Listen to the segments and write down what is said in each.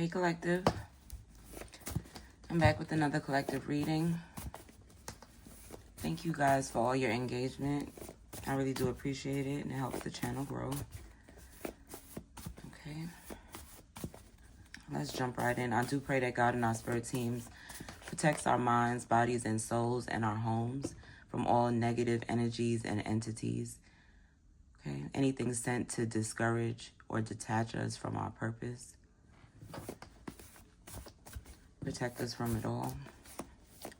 Hey collective, I'm back with another collective reading. Thank you guys for all your engagement. I really do appreciate it, and it helps the channel grow. Okay, let's jump right in. I do pray that God and our spirit teams protects our minds, bodies, and souls, and our homes from all negative energies and entities. Okay, anything sent to discourage or detach us from our purpose. Protect us from it all.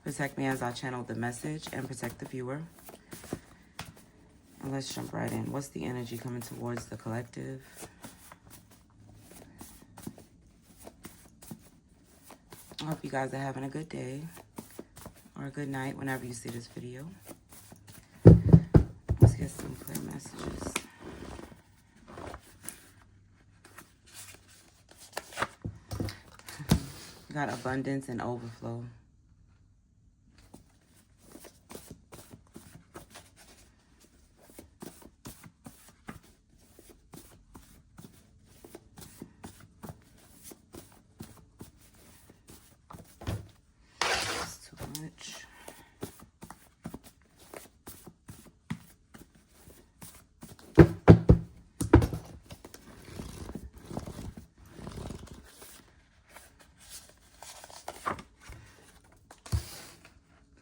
Protect me as I channel the message and protect the viewer. And let's jump right in. What's the energy coming towards the collective? I hope you guys are having a good day or a good night whenever you see this video. Let's get some clear messages. Got abundance and overflow. That's too much.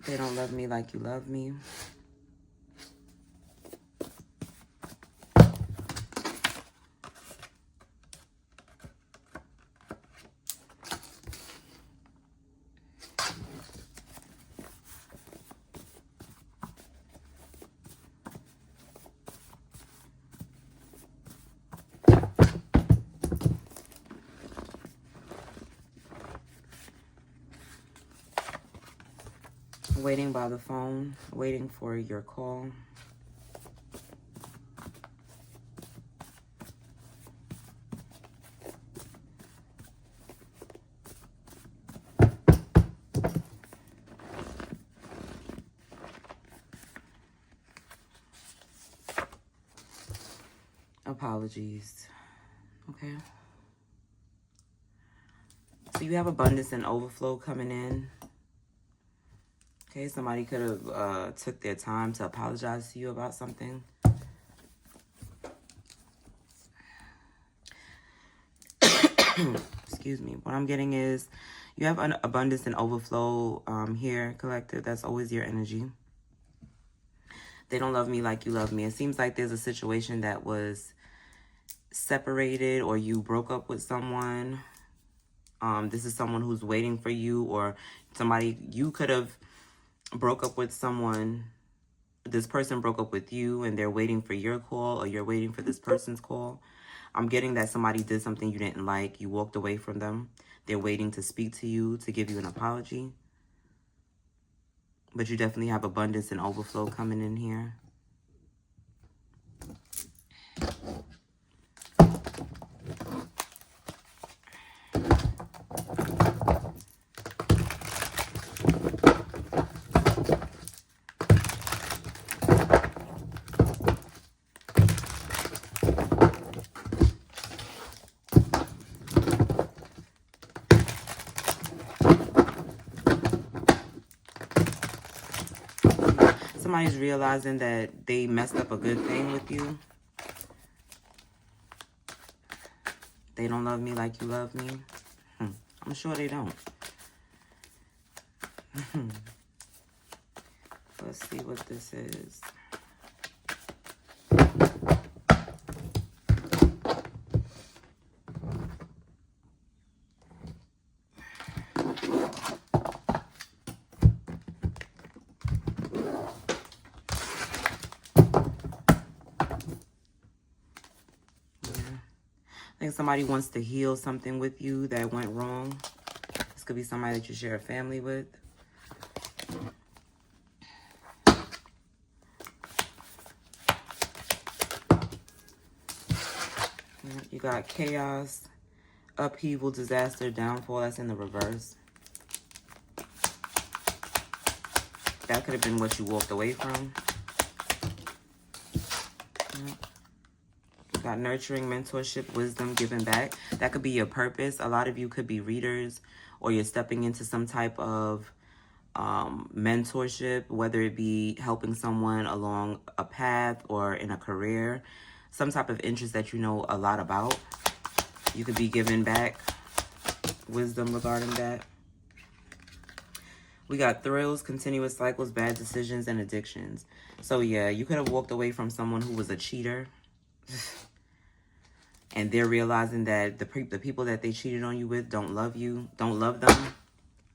They don't love me like you love me. Waiting by the phone, waiting for your call. Apologies. Okay. So you have abundance and overflow coming in. Okay, somebody could have took their time to apologize to you about something. Excuse me. What I'm getting is you have an abundance and overflow here, collective. That's always your energy. They don't love me like you love me. It seems like there's a situation that was separated or you broke up with someone. This is someone who's waiting for you, or somebody you could have broke up with someone. This person broke up with you and they're waiting for your call, or you're waiting for this person's call. I'm getting that somebody did something you didn't like. You walked away from them. They're waiting to speak to you, to give you an apology. But you definitely have abundance and overflow coming in here. Somebody's realizing that they messed up a good thing with you. They don't love me like you love me. I'm sure they don't. Let's see what this is. I think somebody wants to heal something with you that went wrong. This could be somebody that you share a family with. You got chaos, upheaval, disaster, downfall. That's in the reverse. That could have been what you walked away from. Got nurturing, mentorship, wisdom, giving back. That could be your purpose. A lot of you could be readers, or you're stepping into some type of mentorship, whether it be helping someone along a path or in a career, some type of interest that you know a lot about. You could be giving back wisdom regarding that. We got thrills, continuous cycles, bad decisions, and addictions. So yeah, you could have walked away from someone who was a cheater. And they're realizing that the people that they cheated on you with don't love you, don't love them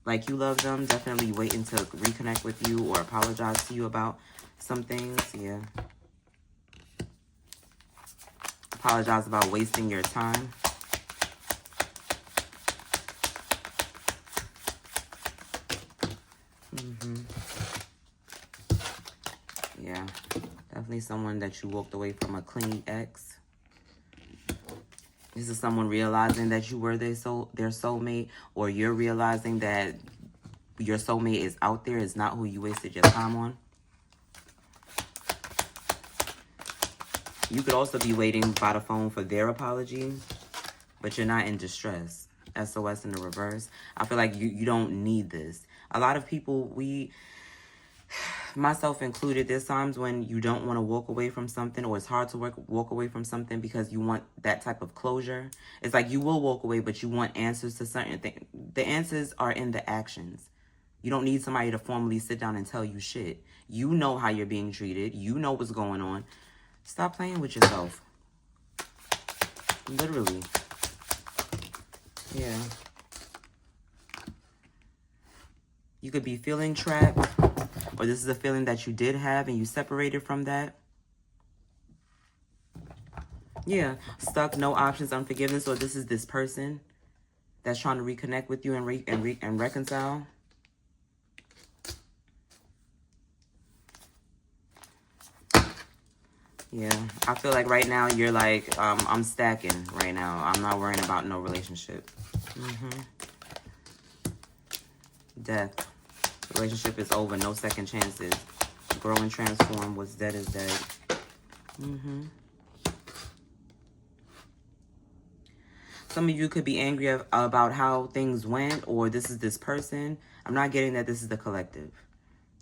like you love them. Definitely waiting to reconnect with you or apologize to you about some things. Yeah. Apologize about wasting your time. Yeah. Definitely someone that you walked away from, a clingy ex. This is someone realizing that you were their soulmate, or you're realizing that your soulmate is out there, is not who you wasted your time on. You could also be waiting by the phone for their apology, but you're not in distress. SOS in the reverse. I feel like you don't need this. A lot of people, myself included, there's times when you don't want to walk away from something, or it's hard to walk away from something because you want that type of closure. It's like you will walk away, but you want answers to certain things. The answers are in the actions. You don't need somebody to formally sit down and tell you shit. You know how you're being treated. You know what's going on. Stop playing with yourself. Literally. Yeah. You could be feeling trapped, or this is a feeling that you did have and you separated from that. Yeah. Stuck, no options, unforgiveness, or this is this person that's trying to reconnect with you and reconcile. Yeah, I feel like right now you're like, I'm stacking right now. I'm not worrying about no relationship. Death. Relationship is over. No second chances. Grow and transform. What's dead is dead. Some of you could be angry about how things went, or this is this person. I'm not getting that this is the collective.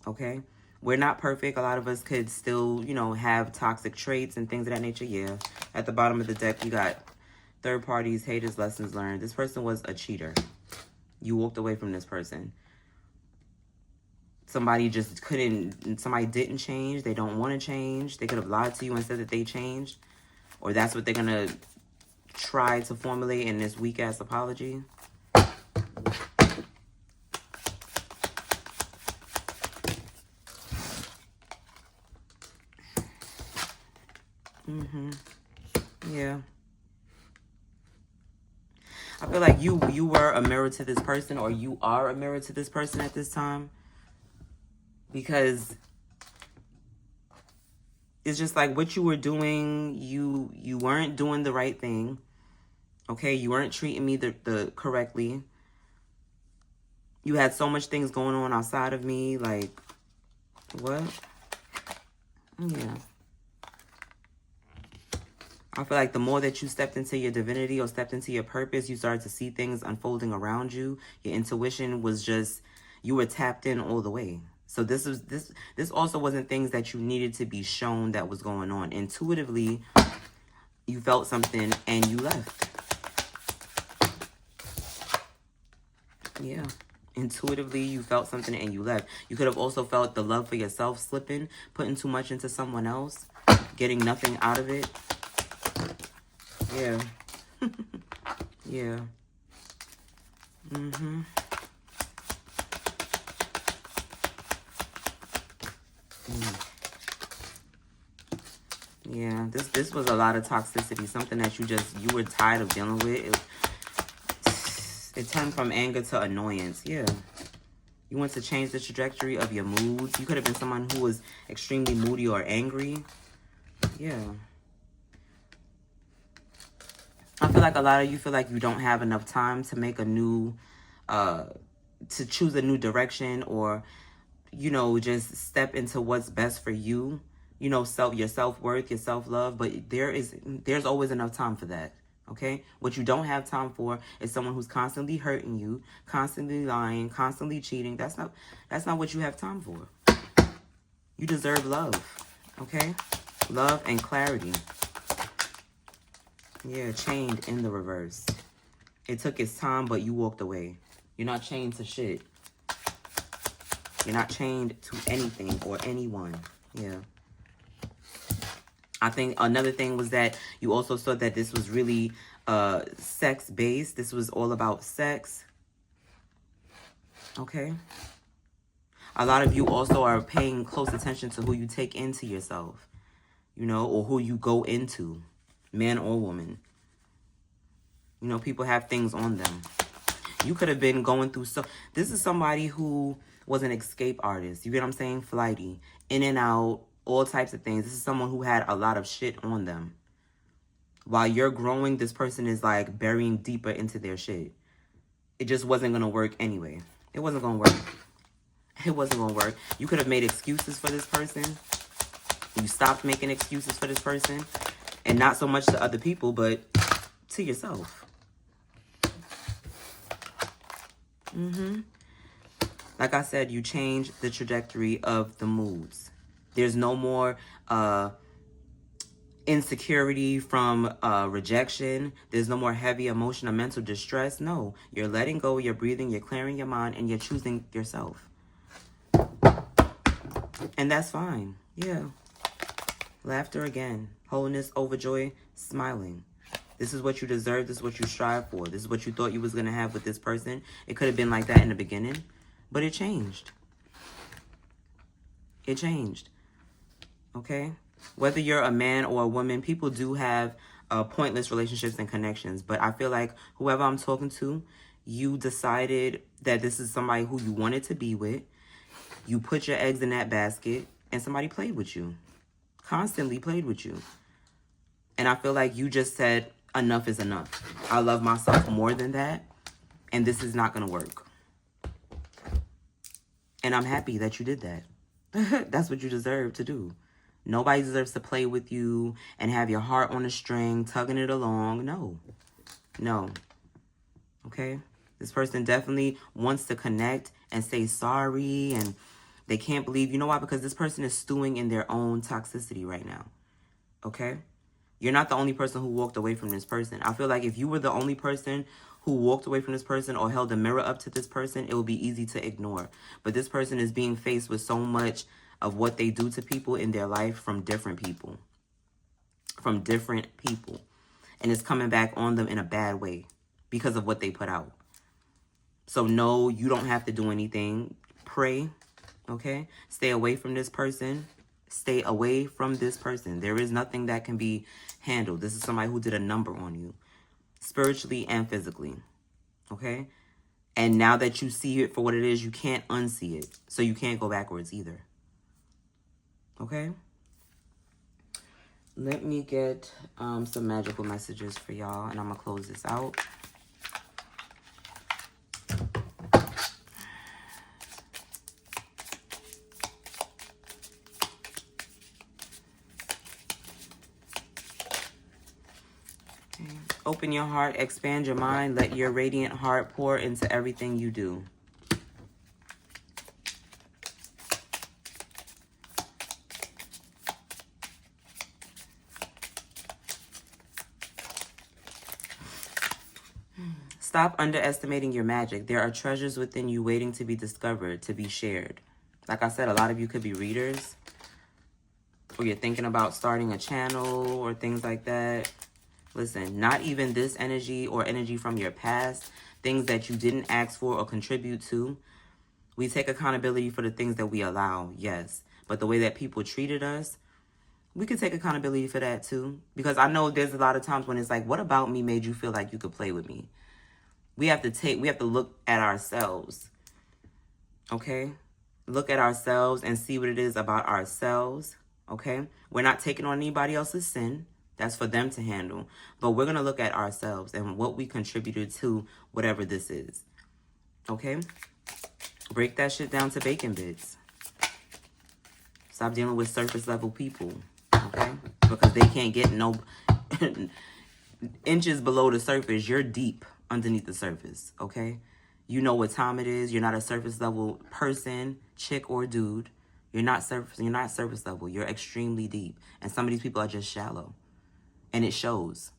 Okay? We're not perfect. A lot of us could still, have toxic traits and things of that nature. Yeah. At the bottom of the deck, you got third parties, haters, lessons learned. This person was a cheater. You walked away from this person. Somebody didn't change. They don't want to change. They could have lied to you and said that they changed. Or that's what they're going to try to formulate in this weak-ass apology. Yeah. I feel like you were a mirror to this person, or you are a mirror to this person at this time. Because it's just like what you were doing, you weren't doing the right thing. Okay, you weren't treating me the correctly. You had so much things going on outside of me, like what? Yeah. I feel like the more that you stepped into your divinity or stepped into your purpose, you started to see things unfolding around you. Your intuition was just, you were tapped in all the way. So this also wasn't things that you needed to be shown that was going on. Intuitively, you felt something and you left. Yeah. Intuitively, you felt something and you left. You could have also felt the love for yourself slipping, putting too much into someone else, getting nothing out of it. Yeah. Yeah. Yeah, this was a lot of toxicity, something that you were tired of dealing with. It turned from anger to annoyance. Yeah. You want to change the trajectory of your moods. You could have been someone who was extremely moody or angry. Yeah. I feel like a lot of you feel like you don't have enough time to make a new, to choose a new direction, or, just step into what's best for you, you know, your self-worth, your self-love, but there's always enough time for that. Okay? What you don't have time for is someone who's constantly hurting you, constantly lying, constantly cheating. That's not what you have time for. You deserve love. Okay? Love and clarity. Yeah, chained in the reverse. It took its time, but you walked away. You're not chained to shit. You're not chained to anything or anyone. Yeah. I think another thing was that you also saw that this was really sex-based. This was all about sex. Okay. A lot of you also are paying close attention to who you take into yourself, you know, or who you go into, man or woman. You know, people have things on them. You could have been going through this is somebody who was an escape artist. You get what I'm saying? Flighty, in and out, all types of things. This is someone who had a lot of shit on them. While you're growing, this person is like burying deeper into their shit. It just wasn't going to work anyway. It wasn't going to work. It wasn't going to work. You could have made excuses for this person. You stopped making excuses for this person. And not so much to other people, but to yourself. Like I said, you changed the trajectory of the moods. There's no more insecurity from rejection. There's no more heavy emotional mental distress. No, you're letting go, you're breathing, you're clearing your mind, and you're choosing yourself. And that's fine. Yeah. Laughter again. Wholeness, overjoy, smiling. This is what you deserve. This is what you strive for. This is what you thought you was going to have with this person. It could have been like that in the beginning, but it changed. It changed. Okay? Whether you're a man or a woman, people do have pointless relationships and connections. But I feel like whoever I'm talking to, you decided that this is somebody who you wanted to be with. You put your eggs in that basket, and somebody played with you. Constantly played with you. And I feel like you just said, enough is enough. I love myself more than that, and this is not going to work. And I'm happy that you did that. That's what you deserve to do. Nobody deserves to play with you and have your heart on a string, tugging it along. No. No. Okay? This person definitely wants to connect and say sorry, and they can't believe. You know why? Because this person is stewing in their own toxicity right now. Okay? You're not the only person who walked away from this person. I feel like if you were the only person who walked away from this person or held a mirror up to this person, it would be easy to ignore. But this person is being faced with so much of what they do to people in their life from different people. From different people. And it's coming back on them in a bad way because of what they put out. So no, you don't have to do anything. Pray, okay? Stay away from this person. Stay away from this person. There is nothing that can be handled. This is somebody who did a number on you. Spiritually and physically, okay? And now that you see it for what it is, you can't unsee it. So you can't go backwards either. Okay? Let me get some magical messages for y'all, and I'm going to close this out. Okay. Open your heart, expand your mind, let your radiant heart pour into everything you do. Stop underestimating your magic. There are treasures within you waiting to be discovered, to be shared. Like I said, a lot of you could be readers, or you're thinking about starting a channel or things like that. Listen, not even this energy or energy from your past, things that you didn't ask for or contribute to. We take accountability for the things that we allow, yes. But the way that people treated us, we could take accountability for that too. Because I know there's a lot of times when it's like, what about me made you feel like you could play with me? We have to look at ourselves. Okay? Look at ourselves and see what it is about ourselves. Okay? We're not taking on anybody else's sin. That's for them to handle. But we're going to look at ourselves and what we contributed to whatever this is. Okay? Break that shit down to bacon bits. Stop dealing with surface level people, okay? Because they can't get no inches below the surface. You're deep underneath the surface, okay? You know what time it is. You're not a surface level person, chick or dude. You're not surface level. You're extremely deep. And some of these people are just shallow. And it shows.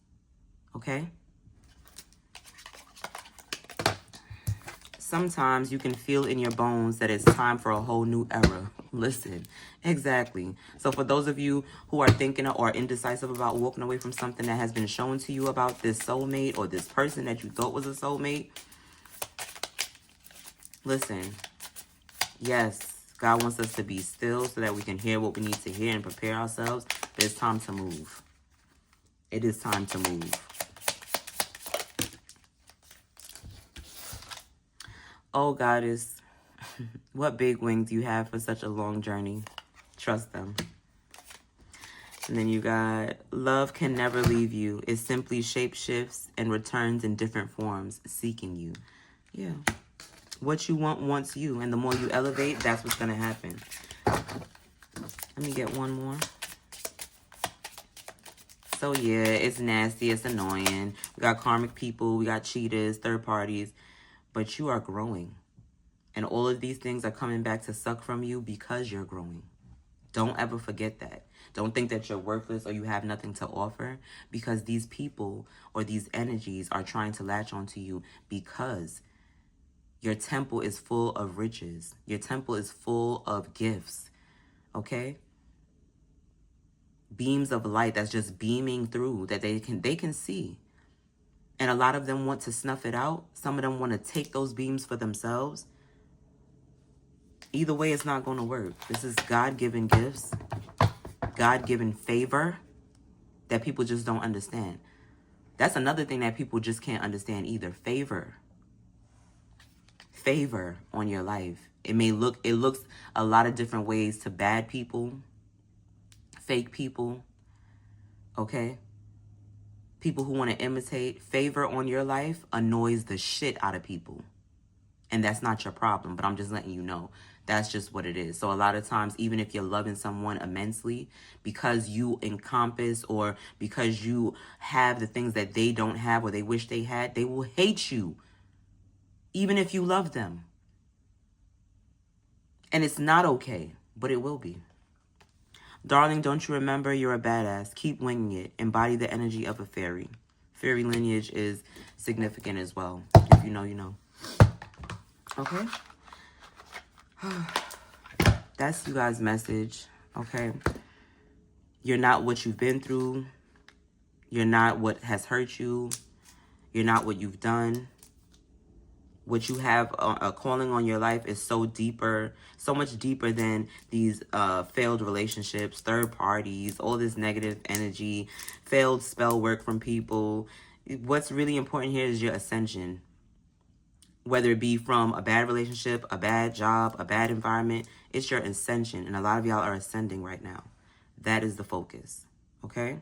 Okay? Sometimes you can feel in your bones that it's time for a whole new era. Listen, exactly. So for those of you who are thinking or indecisive about walking away from something that has been shown to you about this soulmate or this person that you thought was a soulmate, listen, yes, God wants us to be still so that we can hear what we need to hear and prepare ourselves. But it's time to move. It is time to move. Oh, Goddess, what big wings you have for such a long journey. Trust them. And then you got, love can never leave you. It simply shapeshifts and returns in different forms, seeking you. Yeah. What you want wants you. And the more you elevate, that's what's going to happen. Let me get one more. So, yeah, it's nasty. It's annoying. We got karmic people. We got cheaters, third parties. But you are growing. And all of these things are coming back to suck from you because you're growing. Don't ever forget that. Don't think that you're worthless or you have nothing to offer, because these people or these energies are trying to latch onto you because your temple is full of riches. Your temple is full of gifts. Okay? Beams of light that's just beaming through that they can see. And a lot of them want to snuff it out. Some of them want to take those beams for themselves. Either way, it's not going to work. This is God-given gifts, God-given favor that people just don't understand. That's another thing that people just can't understand either. Favor. Favor on your life. It looks a lot of different ways to bad people, fake people, okay? People who want to imitate. Favor on your life annoys the shit out of people. And that's not your problem, but I'm just letting you know. That's just what it is. So a lot of times, even if you're loving someone immensely, because you encompass or because you have the things that they don't have or they wish they had, they will hate you, even if you love them. And it's not okay, but it will be. Darling, don't you remember you're a badass? Keep winging it. Embody the energy of a fairy. Fairy lineage is significant as well. If you know, you know. Okay? That's you guys' message. Okay? You're not what you've been through. You're not what has hurt you. You're not what you've done. What you have, a calling on your life is so much deeper than these failed relationships, third parties, all this negative energy, failed spell work from people. What's really important here is your ascension. Whether it be from a bad relationship, a bad job, a bad environment, it's your ascension. And a lot of y'all are ascending right now. That is the focus, okay?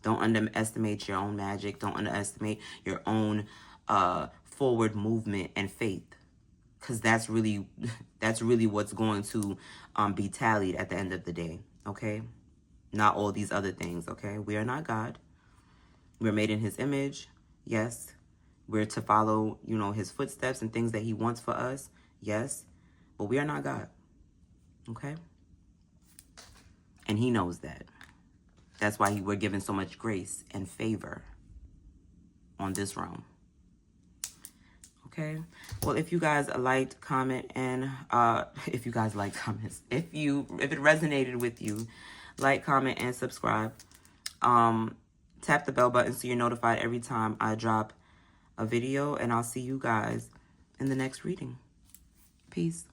Don't underestimate your own magic. Don't underestimate your own forward movement and faith, because that's really what's going to be tallied at the end of the day. Okay, not all these other things. Okay, we are not God. We're made in His image. Yes, we're to follow, His footsteps and things that He wants for us. Yes, but we are not God. Okay, and He knows that. That's why we're given so much grace and favor on this realm. Okay, well, if you guys liked, comment, and if you guys like comments, if it resonated with you, like, comment, and subscribe. Tap the bell button so you're notified every time I drop a video, and I'll see you guys in the next reading. Peace.